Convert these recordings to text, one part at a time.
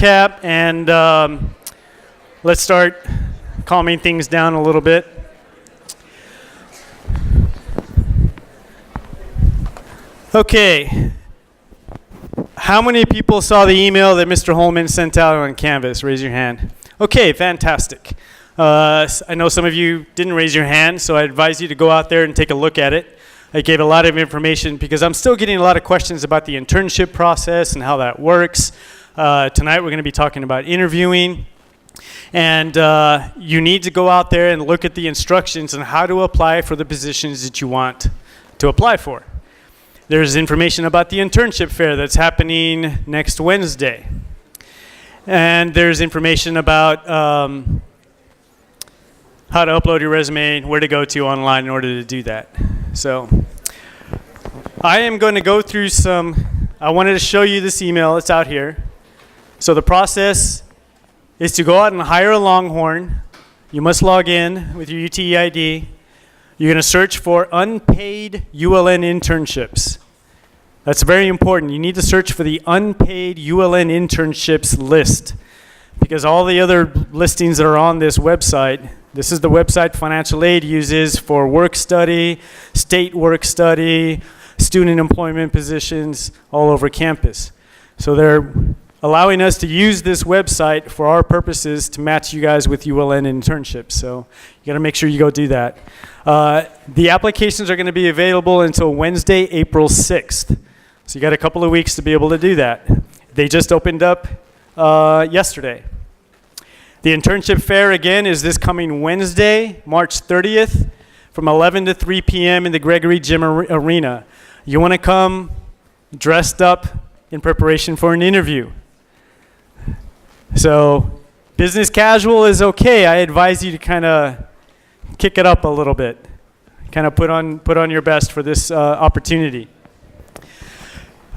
recap, and let's start calming things down a little bit. Okay. How many people saw the email that Mr. Holman sent out on Canvas? Raise your hand. Okay, fantastic. I know some of you didn't raise your hand, so I advise you to go out there and take a look at it. I gave a lot of information because I'm still getting a lot of questions about the internship process and how that works. Tonight we're going to be talking about interviewing. And you need to go out there and look at the instructions on how to apply for the positions that you want to apply for. There's information about the internship fair that's happening next Wednesday. And there's information about how to upload your resume, where to go to online in order to do that. So I am going to go through I wanted to show you this email. It's out here. So the process is to go out and hire a Longhorn. You must log in with your UTE ID. You're going to search for unpaid ULN internships. That's very important. You need to search for the unpaid ULN internships list, because all the other listings that are on this website, this is the website financial aid uses for work study, state work study, student employment positions all over campus. So they're allowing us to use this website for our purposes to match you guys with ULN internships. So you got to make sure you go do that. The applications are going to be available until Wednesday, April 6th. So you got a couple of weeks to be able to do that. They just opened up yesterday. The internship fair, again, is this coming Wednesday, March 30th, from 11 to 3 p.m. in the Gregory Gym Arena. You want to come dressed up in preparation for an interview. So business casual is okay. I advise you to kind of kick it up a little bit. Kind of put on your best for this opportunity.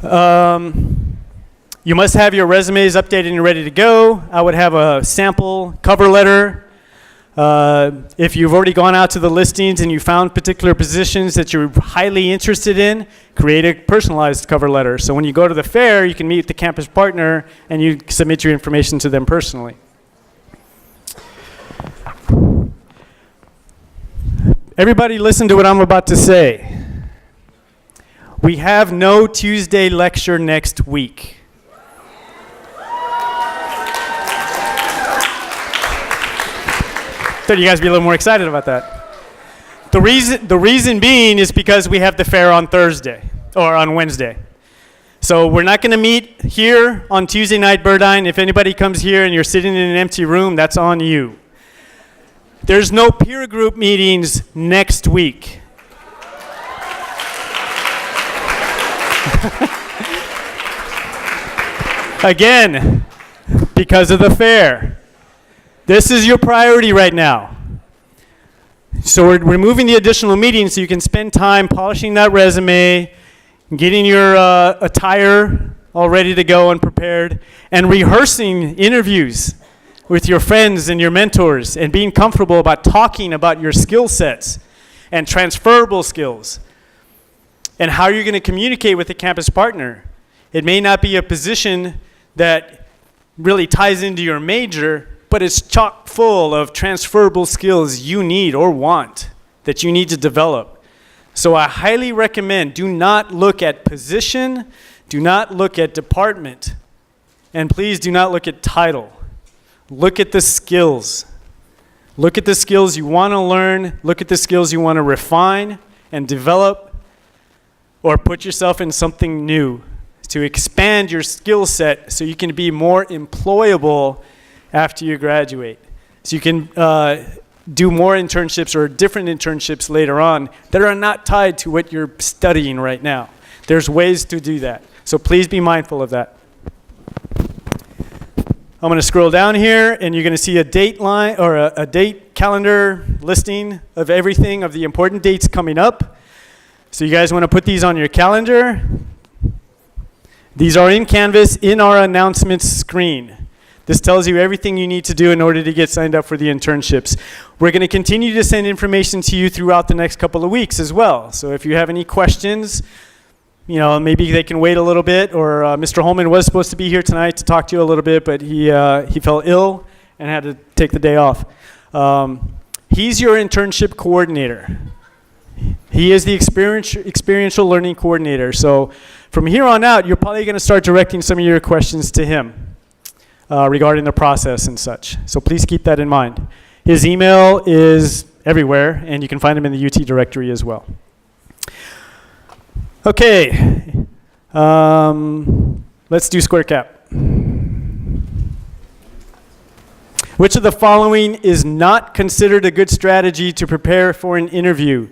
You must have your resumes updated and ready to go. I would have a sample cover letter. If you've already gone out to the listings and you found particular positions that you're highly interested in, create a personalized cover letter. So when you go to the fair, you can meet the campus partner and you submit your information to them personally. Everybody listen to what I'm about to say. We have no Tuesday lecture next week. Thought you guys would be a little more excited about that. The reason being is because we have the fair on Thursday, or on Wednesday. So we're not going to meet here on Tuesday night, Burdine. If anybody comes here and you're sitting in an empty room, that's on you. There's no peer group meetings next week. Again, because of the fair. This is your priority right now. So we're removing the additional meetings so you can spend time polishing that resume, getting your attire all ready to go and prepared, and rehearsing interviews with your friends and your mentors, and being comfortable about talking about your skill sets and transferable skills and how you're going to communicate with the campus partner. It may not be a position that really ties into your major, but it's chock full of transferable skills you need or want that you need to develop. So I highly recommend, do not look at position, do not look at department, and please do not look at title. Look at the skills. Look at the skills you want to learn, look at the skills you want to refine and develop, or put yourself in something new to expand your skill set so you can be more employable after you graduate. So you can do more internships or different internships later on that are not tied to what you're studying right now. There's ways to do that. So please be mindful of that. I'm going to scroll down here and you're going to see a date line or a date calendar listing of everything of the important dates coming up. So you guys want to put these on your calendar. These are in Canvas in our announcements screen. This tells you everything you need to do in order to get signed up for the internships. We're going to continue to send information to you throughout the next couple of weeks as well. So if you have any questions, maybe they can wait a little bit, or Mr. Holman was supposed to be here tonight to talk to you a little bit, but he fell ill and had to take the day off. He's your internship coordinator. He is the experiential learning coordinator. So from here on out, you're probably going to start directing some of your questions to him regarding the process and such. So please keep that in mind. His email is everywhere, and you can find him in the UT directory as well. Okay, let's do square cap. Which of the following is not considered a good strategy to prepare for an interview?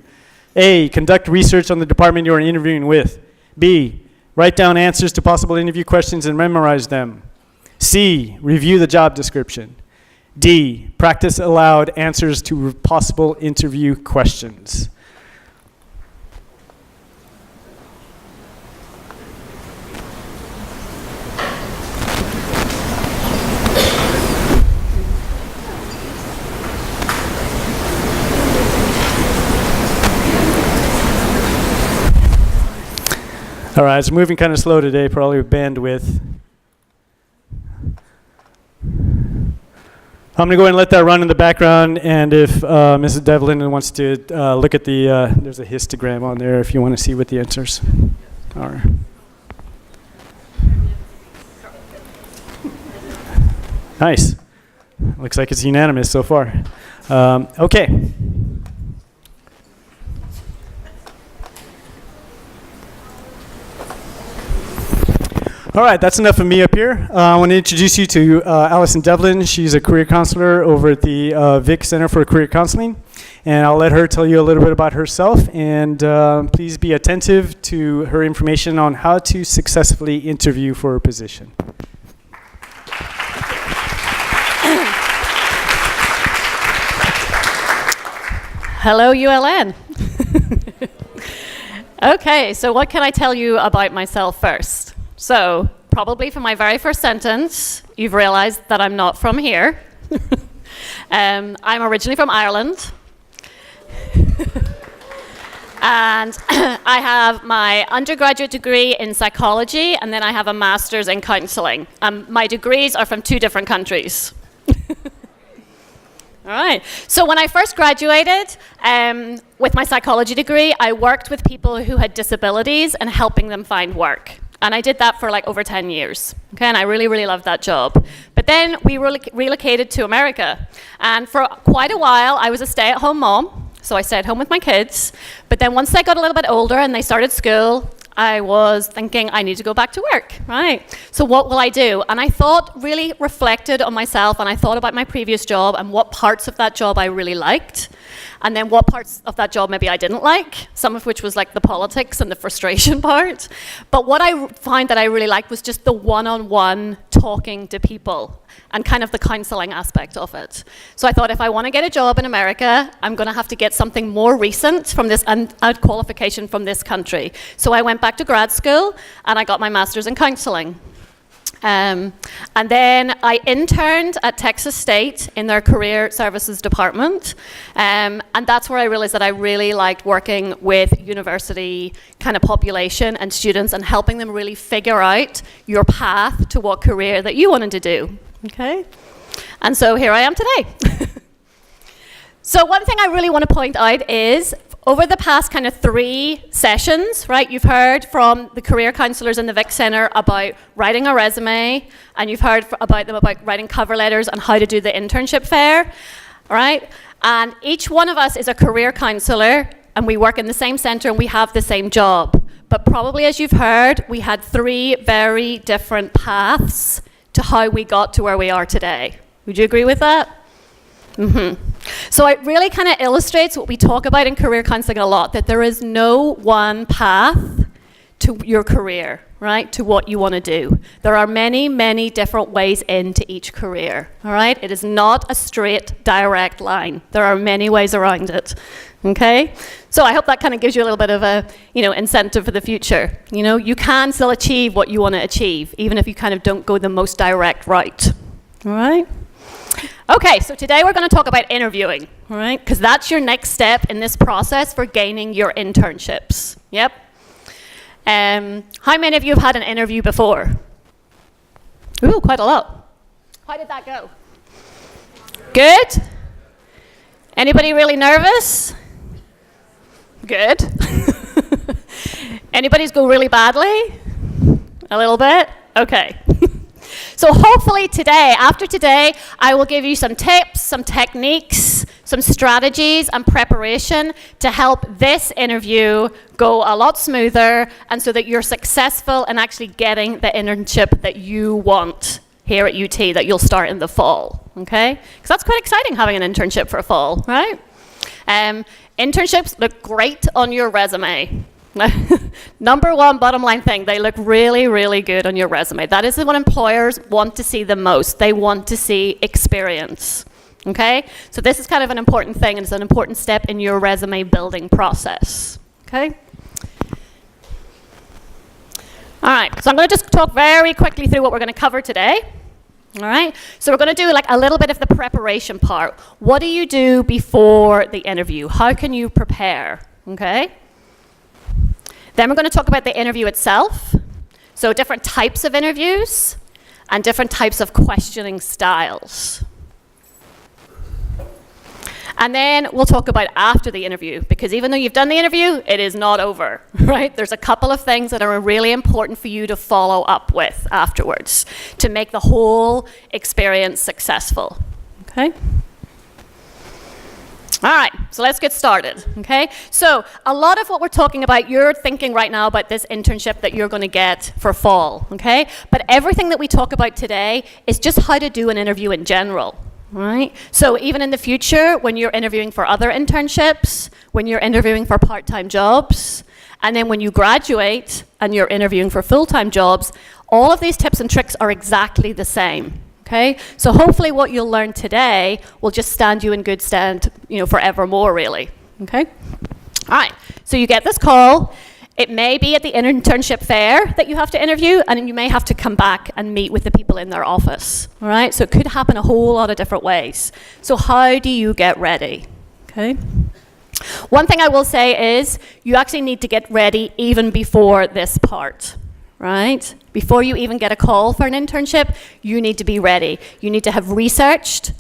A, conduct research on the department you are interviewing with. B, write down answers to possible interview questions and memorize them. C, review the job description. D, practice aloud answers to possible interview questions. All right, it's moving kind of slow today, probably with bandwidth. I'm going to go ahead and let that run in the background, and if Mrs. Devlin wants to look at the, there's a histogram on there if you want to see what the answers are. Nice. Looks like it's unanimous so far. Okay. All right, that's enough of me up here. I want to introduce you to Allison Devlin. She's a career counselor over at the Vic Center for Career Counseling. And I'll let her tell you a little bit about herself. And please be attentive to her information on how to successfully interview for a position. Hello, ULN. Okay, so what can I tell you about myself first? So, probably from my very first sentence, you've realized that I'm not from here. I'm originally from Ireland. And I have my undergraduate degree in psychology, and then I have a master's in counseling. My degrees are from 2 different countries. All right. So when I first graduated with my psychology degree, I worked with people who had disabilities and helping them find work. And I did that for like over 10 years. Okay, and I really, really loved that job. But then we relocated to America. And for quite a while, I was a stay-at-home mom. So I stayed home with my kids. But then once they got a little bit older and they started school, I was thinking I need to go back to work, right? So what will I do? And I really reflected on myself, and I thought about my previous job and what parts of that job I really liked, and then what parts of that job maybe I didn't like, some of which was like the politics and the frustration part. But what I found that I really liked was just the one-on-one talking to people and kind of the counseling aspect of it. So I thought if I want to get a job in America, I'm going to have to get something more recent from this and a qualification from this country. So I went back to grad school and I got my master's in counseling. And then I interned at Texas State in their career services department. And that's where I realized that I really liked working with university kind of population and students and helping them really figure out your path to what career that you wanted to do. Okay? And so here I am today. So one thing I really want to point out is over the past kind of 3 sessions, right, you've heard from the career counselors in the Vic Center about writing a resume, and you've heard about them about writing cover letters and how to do the internship fair, right? And each one of us is a career counselor, and we work in the same center and we have the same job. But probably as you've heard, we had 3 very different paths to how we got to where we are today. Would you agree with that? Mm-hmm. So it really kind of illustrates what we talk about in career counseling a lot, that there is no one path to your career, right, to what you want to do. There are many, many different ways into each career, all right? It is not a straight, direct line. There are many ways around it, okay? So I hope that kind of gives you a little bit of a, incentive for the future. You can still achieve what you want to achieve, even if you kind of don't go the most direct route, all right? Okay, so today we're going to talk about interviewing, all right? Because that's your next step in this process for gaining your internships. Yep. How many of you have had an interview before? Ooh, quite a lot. How did that go? Good? Anybody really nervous? Good. Anybody's go really badly? A little bit? Okay. So hopefully today, after today, I will give you some tips, some techniques, some strategies and preparation to help this interview go a lot smoother and so that you're successful in actually getting the internship that you want here at UT that you'll start in the fall, okay? Because that's quite exciting having an internship for fall, right? Internships look great on your resume. Number one bottom line thing, they look really, really good on your resume. That is what employers want to see the most. They want to see experience, okay? So this is kind of an important thing, and it's an important step in your resume building process, okay? All right, so I'm going to just talk very quickly through what we're going to cover today. All right, so we're going to do like a little bit of the preparation part. What do you do before the interview? How can you prepare, okay? Then we're going to talk about the interview itself. So different types of interviews and different types of questioning styles. And then we'll talk about after the interview, because even though you've done the interview, it is not over, right? There's a couple of things that are really important for you to follow up with afterwards to make the whole experience successful, okay? All right, so let's get started, okay? So a lot of what we're talking about, you're thinking right now about this internship that you're going to get for fall, okay? But everything that we talk about today is just how to do an interview in general, right? So even in the future, when you're interviewing for other internships, when you're interviewing for part-time jobs, and then when you graduate and you're interviewing for full-time jobs, all of these tips and tricks are exactly the same. Okay, so hopefully what you'll learn today will just stand you in good stead, you know, forevermore, really. Okay, all right. So you get this call. It may be at the internship fair that you have to interview, and you may have to come back and meet with the people in their office. All right, so it could happen a whole lot of different ways. So how do you get ready? Okay. One thing I will say is you actually need to get ready even before this part. Right? Before you even get a call for an internship, you need to be ready. You need to have researched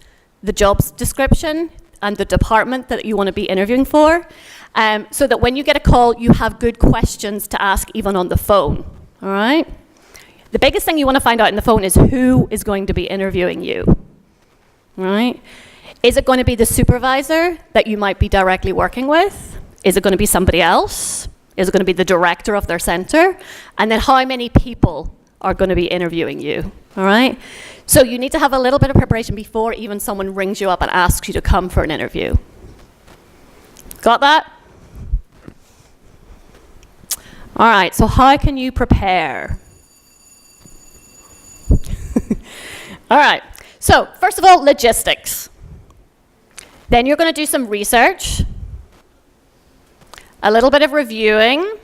the job description and the department that you want to be interviewing for, so that when you get a call, you have good questions to ask even on the phone. All right? The biggest thing you want to find out in the phone is who is going to be interviewing you. Right? Is it going to be the supervisor that you might be directly working with? Is it going to be somebody else? Is it going to be the director of their center? And then how many people are going to be interviewing you, all right? So you need to have a little bit of preparation before even someone rings you up and asks you to come for an interview. Got that? All right, so how can you prepare? All right, so first of all, logistics. Then you're going to do some research, a little bit of reviewing,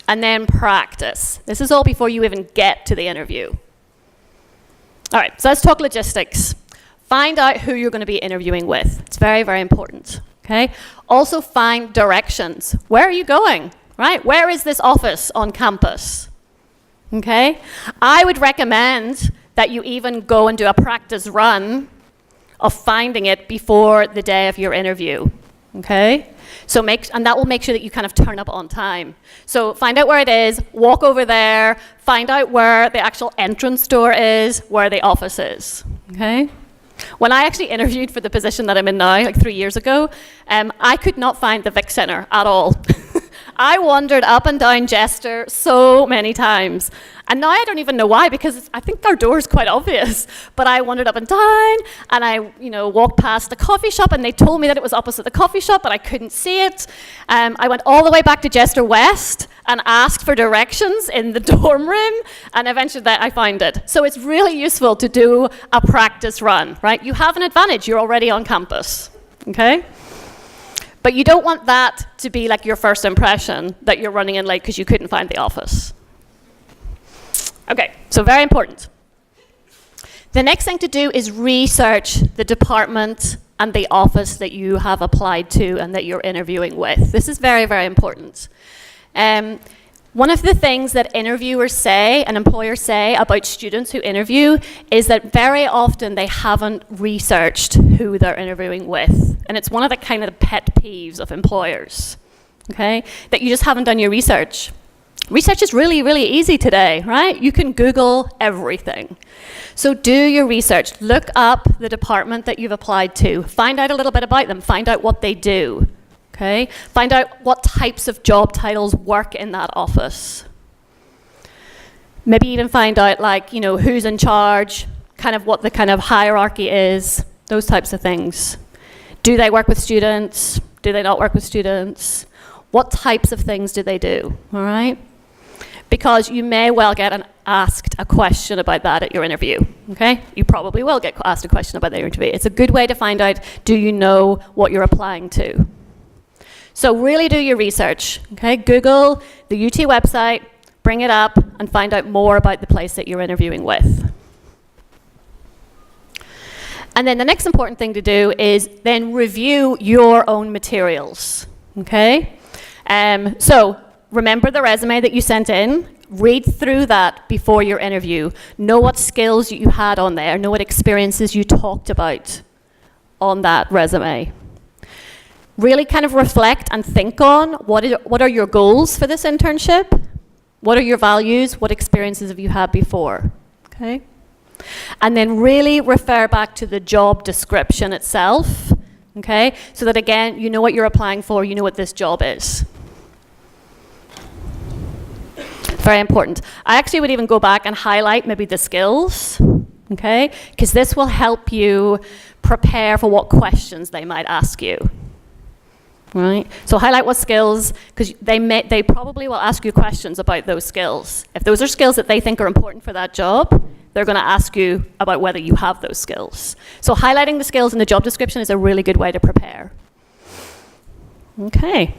and then practice. This is all before you even get to the interview. All right, so let's talk logistics. Find out who you're going to be interviewing with. It's very, very important, okay? Also find directions. Where are you going, right? Where is this office on campus, okay? I would recommend that you even go and do a practice run of finding it before the day of your interview, okay? So and that will make sure that you kind of turn up on time. So find out where it is, walk over there, find out where the actual entrance door is, where the office is, okay? When I actually interviewed for the position that I'm in now, like 3 years ago, I could not find the Vic Centre at all. I wandered up and down Jester so many times. And now I don't even know why, because I think our door is quite obvious. But I wandered up and down, and I walked past the coffee shop, and they told me that it was opposite the coffee shop, but I couldn't see it. I went all the way back to Jester West and asked for directions in the dorm room, and eventually I found it. So it's really useful to do a practice run, right? You have an advantage. You're already on campus, okay? But you don't want that to be like your first impression, that you're running in late because you couldn't find the office. Okay, so very important. The next thing to do is research the department and the office that you have applied to and that you're interviewing with. This is very, very important. One of the things that interviewers say and employers say about students who interview is that very often they haven't researched who they're interviewing with. And it's one of the kind of pet peeves of employers, okay? That you just haven't done your research. Research is really, really easy today, right? You can Google everything. So do your research. Look up the department that you've applied to. Find out a little bit about them. Find out what they do. Okay? Find out what types of job titles work in that office. Maybe even find out, like, who's in charge, kind of what the kind of hierarchy is, those types of things. Do they work with students? Do they not work with students? What types of things do they do? All right? Because you may well get asked a question about that at your interview. Okay? You probably will get asked a question about that at your interview. It's a good way to find out, do you know what you're applying to? So really do your research, okay? Google the UT website, bring it up, and find out more about the place that you're interviewing with. And then the next important thing to do is then review your own materials, okay? So remember the resume that you sent in, read through that before your interview. Know what skills you had on there, know what experiences you talked about on that resume. Really kind of reflect and think on what are your goals for this internship? What are your values? What experiences have you had before? Okay? And then really refer back to the job description itself, okay? So that again, you know what you're applying for, you know what this job is. Very important. I actually would even go back and highlight maybe the skills, okay? Because this will help you prepare for what questions they might ask you. Right? So highlight what skills, because they probably will ask you questions about those skills. If those are skills that they think are important for that job, they're going to ask you about whether you have those skills. So highlighting the skills in the job description is a really good way to prepare. Okay.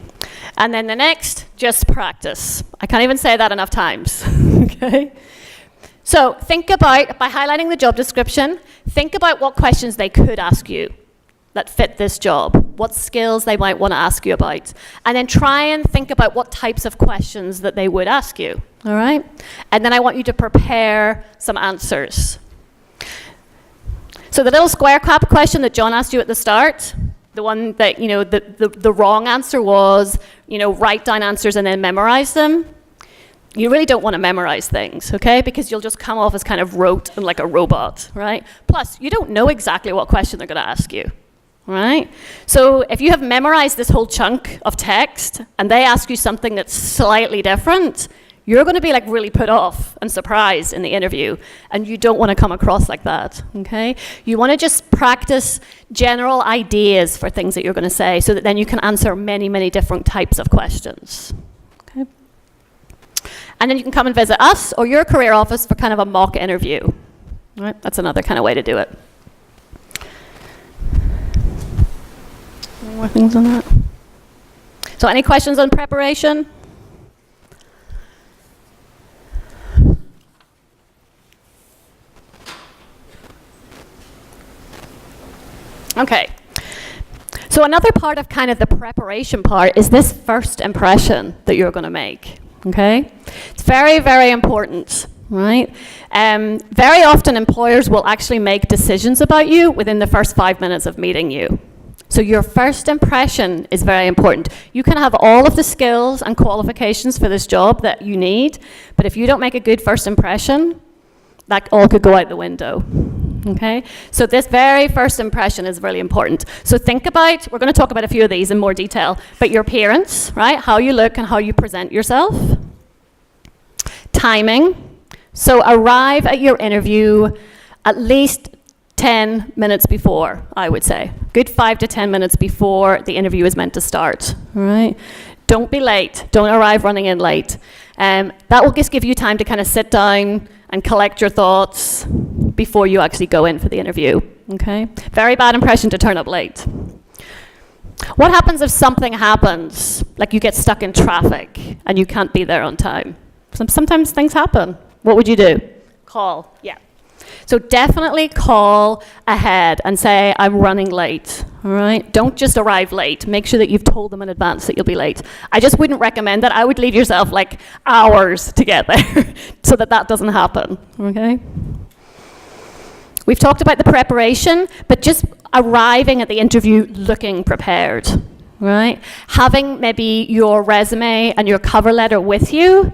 And then the next, just practice. I can't even say that enough times. Okay. So think about, by highlighting the job description, think about what questions they could ask you that fit this job, what skills they might want to ask you about, and then try and think about what types of questions that they would ask you, all right? And then I want you to prepare some answers. So the little square cap question that John asked you at the start, the one that, the wrong answer was, write down answers and then memorize them. You really don't want to memorize things, okay? Because you'll just come off as kind of rote and like a robot, right? Plus, you don't know exactly what question they're going to ask you. Right? So if you have memorized this whole chunk of text and they ask you something that's slightly different, you're going to be like really put off and surprised in the interview, and you don't want to come across like that, okay? You want to just practice general ideas for things that you're going to say so that then you can answer many, many different types of questions, okay? And then you can come and visit us or your career office for kind of a mock interview, right? That's another kind of way to do it. Any more things on that? So any questions on preparation? Okay. So another part of kind of the preparation part is this first impression that you're going to make, okay? It's very, very important, right? Very often employers will actually make decisions about you within the first 5 minutes of meeting you. So your first impression is very important. You can have all of the skills and qualifications for this job that you need, but if you don't make a good first impression, that all could go out the window, okay? So this very first impression is really important. So think about, we're going to talk about a few of these in more detail, but your appearance, right? How you look and how you present yourself. Timing. So arrive at your interview at least 10 minutes before, I would say. Good 5 to 10 minutes before the interview is meant to start, all right? Don't be late. Don't arrive running in late. That will just give you time to kind of sit down and collect your thoughts before you actually go in for the interview, okay? Very bad impression to turn up late. What happens if something happens, like you get stuck in traffic and you can't be there on time? Sometimes things happen. What would you do? Call, yeah. So definitely call ahead and say, I'm running late, all right? Don't just arrive late. Make sure that you've told them in advance that you'll be late. I just wouldn't recommend that. I would leave yourself like hours to get there so that that doesn't happen, okay? We've talked about the preparation, but just arriving at the interview looking prepared, right? Having maybe your resume and your cover letter with you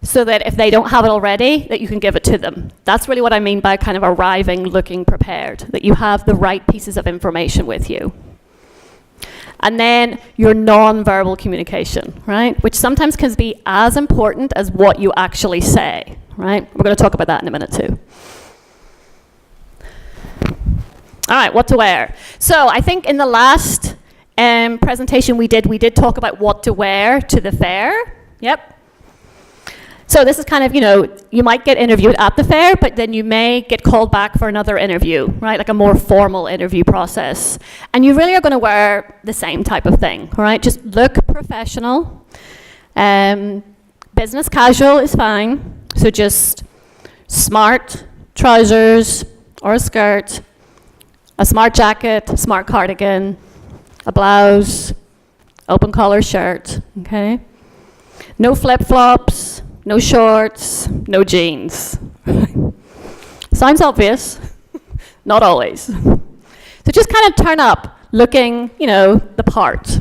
so that if they don't have it already, that you can give it to them. That's really what I mean by kind of arriving looking prepared, that you have the right pieces of information with you. And then your non-verbal communication, right? Which sometimes can be as important as what you actually say, right? We're going to talk about that in a minute too. All right, what to wear. So I think in the last presentation we did talk about what to wear to the fair. Yep. So this is kind of, you might get interviewed at the fair, but then you may get called back for another interview, right? Like a more formal interview process. And you really are going to wear the same type of thing, all right? Just look professional. Business casual is fine. So just smart trousers or a skirt, a smart jacket, a smart cardigan, a blouse, open collar shirt, okay? No flip-flops, no shorts, no jeans. Sounds obvious, not always. So just kind of turn up looking, the part.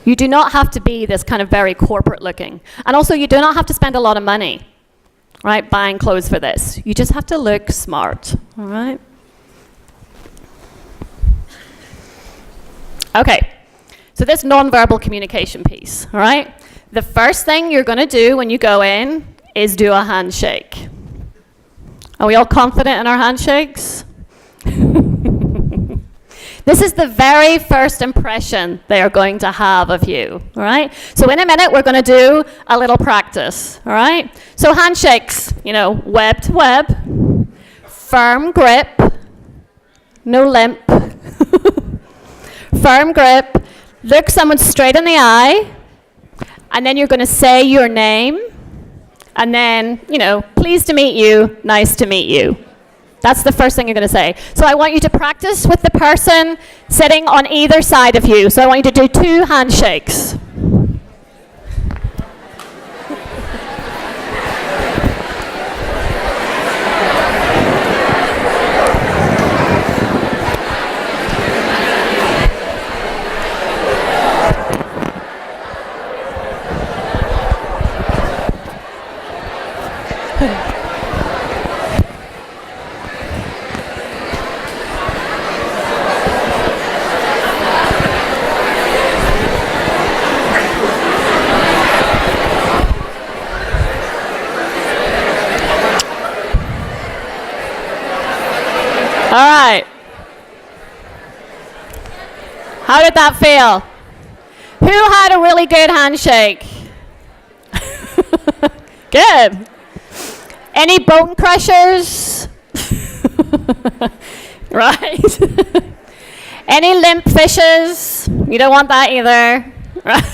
You do not have to be this kind of very corporate looking. And also you do not have to spend a lot of money, right, buying clothes for this. You just have to look smart, all right? Okay. So this nonverbal communication piece, all right? The first thing you're going to do when you go in is do a handshake. Are we all confident in our handshakes? This is the very first impression they are going to have of you, all right? So in a minute, we're going to do a little practice, all right? So handshakes, web to web, firm grip, no limp, firm grip. Look someone straight in the eye, and then you're going to say your name, and then, pleased to meet you, nice to meet you. That's the first thing you're going to say. So I want you to practice with the person sitting on either side of you. So I want you to do 2 handshakes. All right. How did that feel? Who had a really good handshake? Good. Any bone crushers? Right. Any limp fishes? You don't want that either. Right.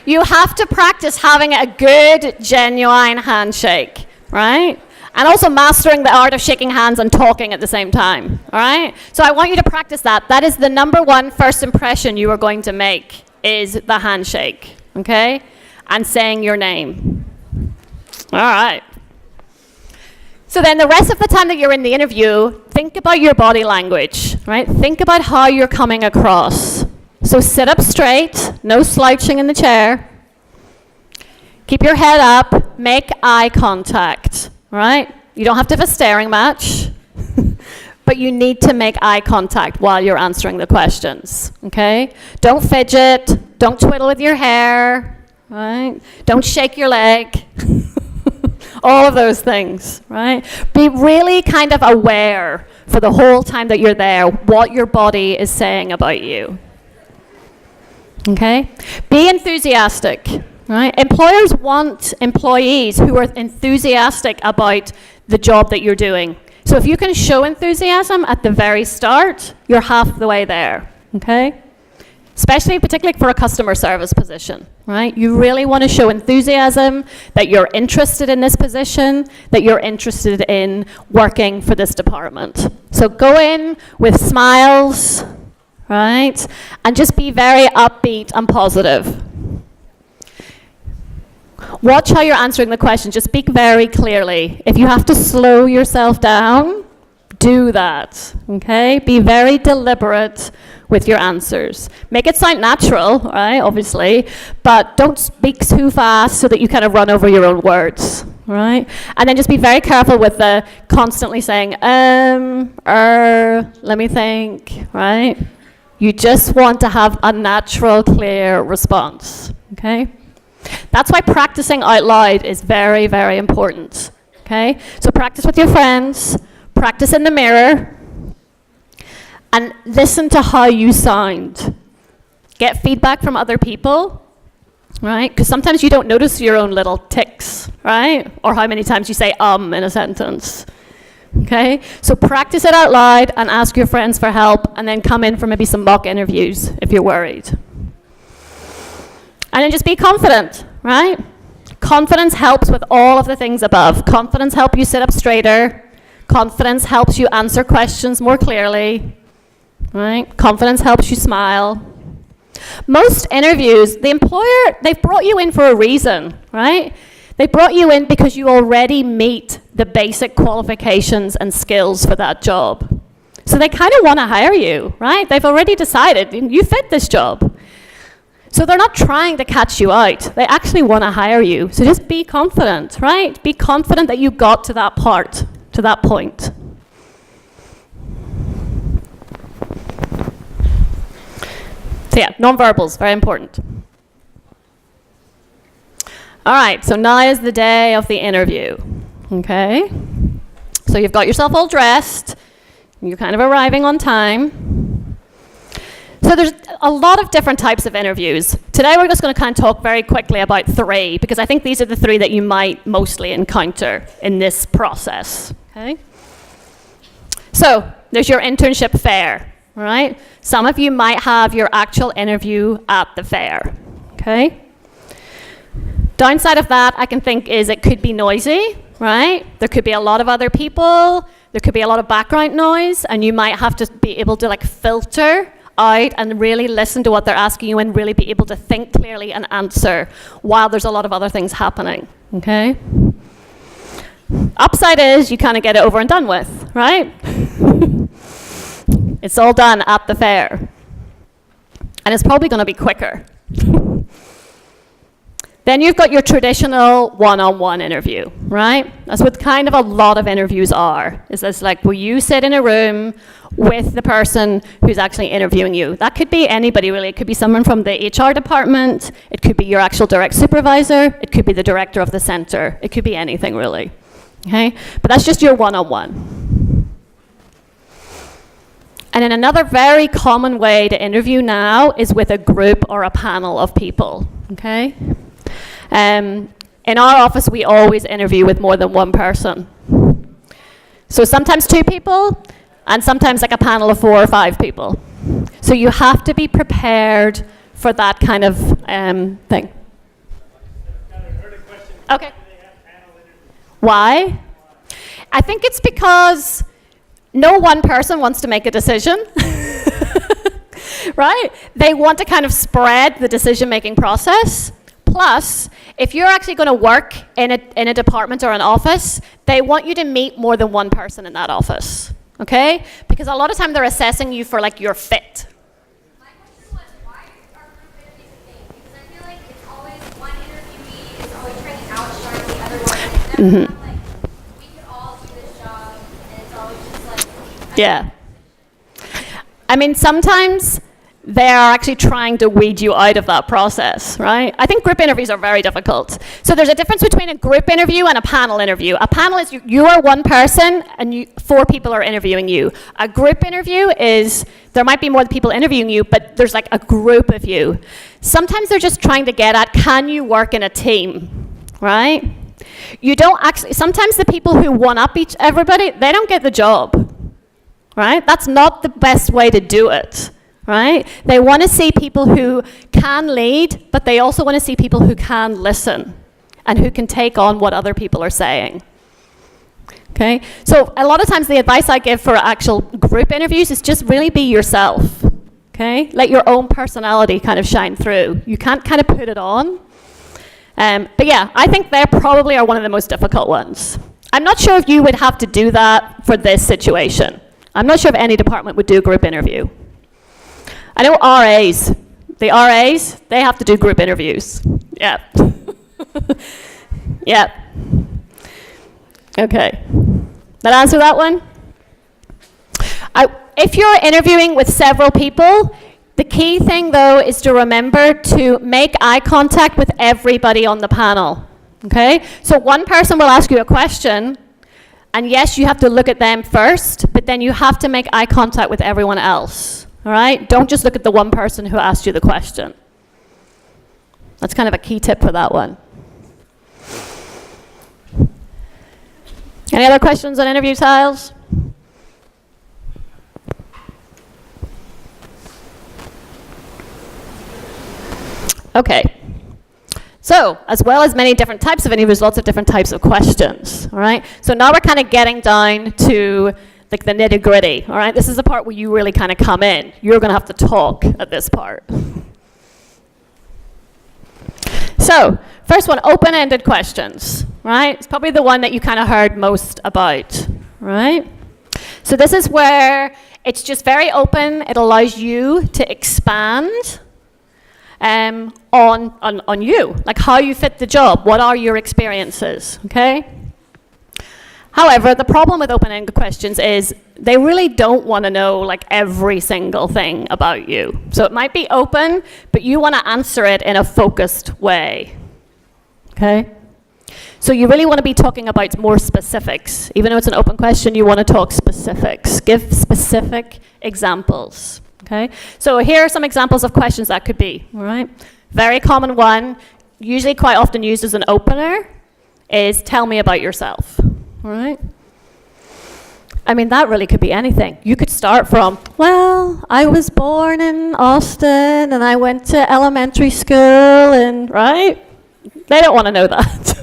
You have to practice having a good, genuine handshake, right? And also mastering the art of shaking hands and talking at the same time, all right? So I want you to practice that. That is the number one first impression you are going to make, is the handshake, okay? And saying your name. All right. So then the rest of the time that you're in the interview, think about your body language, right? Think about how you're coming across. So sit up straight, no slouching in the chair. Keep your head up, make eye contact. Right? You don't have to have a staring match, but you need to make eye contact while you're answering the questions, okay? Don't fidget, don't twiddle with your hair, right? Don't shake your leg, all of those things, right? Be really kind of aware for the whole time that you're there, what your body is saying about you, okay? Be enthusiastic. Right? Employers want employees who are enthusiastic about the job that you're doing. So if you can show enthusiasm at the very start, you're half the way there, okay? Especially, particularly for a customer service position, right? You really want to show enthusiasm, that you're interested in this position, that you're interested in working for this department. So go in with smiles, right? And just be very upbeat and positive. Watch how you're answering the question. Just speak very clearly. If you have to slow yourself down, do that, okay? Be very deliberate with your answers. Make it sound natural, right, obviously, but don't speak too fast so that you kind of run over your own words, right? And then just be very careful with the constantly saying, let me think, right? You just want to have a natural, clear response, okay? That's why practicing out loud is very, very important, okay? So practice with your friends, practice in the mirror, and listen to how you sound. Get feedback from other people, right? Because sometimes you don't notice your own little tics, right? Or how many times you say in a sentence, okay? So practice it out loud and ask your friends for help, and then come in for maybe some mock interviews if you're worried. And then just be confident, right? Confidence helps with all of the things above. Confidence helps you sit up straighter. Confidence helps you answer questions more clearly, right? Confidence helps you smile. Most interviews, the employer, they've brought you in for a reason, right? They brought you in because you already meet the basic qualifications and skills for that job. So they kind of want to hire you, right? They've already decided you fit this job. So they're not trying to catch you out. They actually want to hire you. So just be confident, right? Be confident that you got to that part, to that point. So yeah, nonverbals, very important. All right, so now is the day of the interview, okay? So you've got yourself all dressed. You're kind of arriving on time. So there's a lot of different types of interviews. Today we're just going to kind of talk very quickly about 3, because I think these are the 3 that you might mostly encounter in this process, okay? So there's your internship fair, all right? Some of you might have your actual interview at the fair, okay? Downside of that, I can think, is it could be noisy, right? There could be a lot of other people, there could be a lot of background noise, and you might have to be able to like filter out and really listen to what they're asking you and really be able to think clearly and answer while there's a lot of other things happening, okay? Upside is you kind of get it over and done with, right? It's all done at the fair. And it's probably going to be quicker. Then you've got your traditional one-on-one interview, right? That's what kind of a lot of interviews are. Is this like, will you sit in a room with the person who's actually interviewing you? That could be anybody, really. It could be someone from the HR department. It could be your actual direct supervisor. It could be the director of the center. It could be anything, really. Okay? But that's just your one-on-one. And then another very common way to interview now is with a group or a panel of people, okay? In our office, we always interview with more than one person. So sometimes 2 people, and sometimes like a panel of 4 or 5 people. So you have to be prepared for that kind of thing. Okay. Why? I think it's because no one person wants to make a decision, right? They want to kind of spread the decision-making process. Plus, if you're actually going to work in a department or an office, they want you to meet more than one person in that office, okay? Because a lot of time they're assessing you for like your fit. My question was, why are group interviews a thing? Because I feel like it's always one interviewee is always trying to outshine the other one. It's never kind of like, we could all do this job, and it's always just like... Yeah. I mean, sometimes they are actually trying to weed you out of that process, right? I think group interviews are very difficult. So there's a difference between a group interview and a panel interview. A panel is you are one person and 4 people are interviewing you. A group interview is, there might be more people interviewing you, but there's like a group of you. Sometimes they're just trying to get at, can you work in a team, right? You don't actually, sometimes the people who one-up everybody, they don't get the job, right? That's not the best way to do it. right? They want to see people who can lead, but they also want to see people who can listen and who can take on what other people are saying. Okay? So a lot of times the advice I give for actual group interviews is just really be yourself. Okay? Let your own personality kind of shine through. You can't kind of put it on. But yeah, I think they probably are one of the most difficult ones. I'm not sure if you would have to do that for this situation. I'm not sure if any department would do a group interview. I know RAs. The RAs, they have to do group interviews. Yeah. Yeah. Okay. That answer that one? If you're interviewing with several people, the key thing though is to remember to make eye contact with everybody on the panel. Okay? So one person will ask you a question, and yes, you have to look at them first, but then you have to make eye contact with everyone else. All right? Don't just look at the one person who asked you the question. That's kind of a key tip for that one. Any other questions on interview styles? Okay. So, as well as many different types of interviews, lots of different types of questions, all right? So now we're kind of getting down to like the nitty-gritty, all right? This is the part where you really kind of come in. You're going to have to talk at this part. So, first one, open-ended questions, right? It's probably the one that you kind of heard most about, right? So this is where it's just very open. It allows you to expand on you, like how you fit the job. What are your experiences, okay? However, the problem with open-ended questions is they really don't want to know like every single thing about you. So it might be open, but you want to answer it in a focused way, okay? So you really want to be talking about more specifics. Even though it's an open question, you want to talk specifics. Give specific examples, okay? So here are some examples of questions that could be, all right? Very common one, usually quite often used as an opener, is tell me about yourself. All right? I mean, that really could be anything. You could start from, well, I was born in Austin and I went to elementary school and, right? They don't want to know that.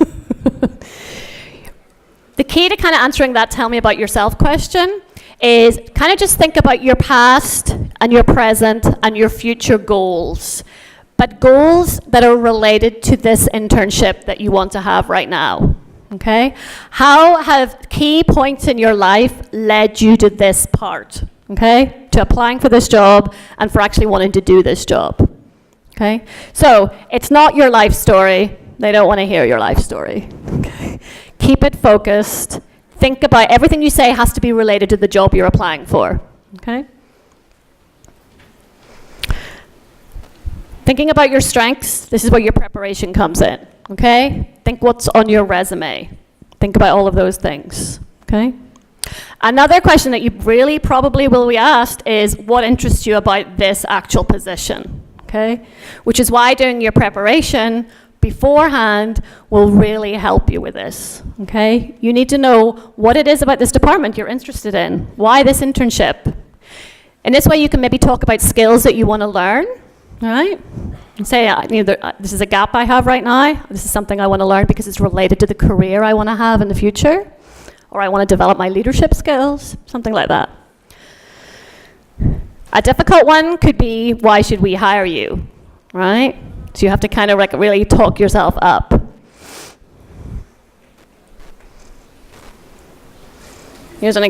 The key to kind of answering that tell me about yourself question is kind of just think about your past and your present and your future goals, but goals that are related to this internship that you want to have right now. Okay? How have key points in your life led you to this part? Okay? To applying for this job and for actually wanting to do this job. Okay? So, it's not your life story. They don't want to hear your life story. Okay? Keep it focused. Think about everything you say has to be related to the job you're applying for. Okay? Thinking about your strengths, this is where your preparation comes in. Okay? Think what's on your resume. Think about all of those things. Okay? Another question that you really probably will be asked is what interests you about this actual position. Okay? Which is why doing your preparation beforehand will really help you with this. Okay? You need to know what it is about this department you're interested in. Why this internship? In this way you can maybe talk about skills that you want to learn. All right? And say, this is a gap I have right now. This is something I want to learn because it's related to the career I want to have in the future. Or I want to develop my leadership skills, something like that. A difficult one could be, why should we hire you? Right? So you have to kind of really talk yourself up. Here's an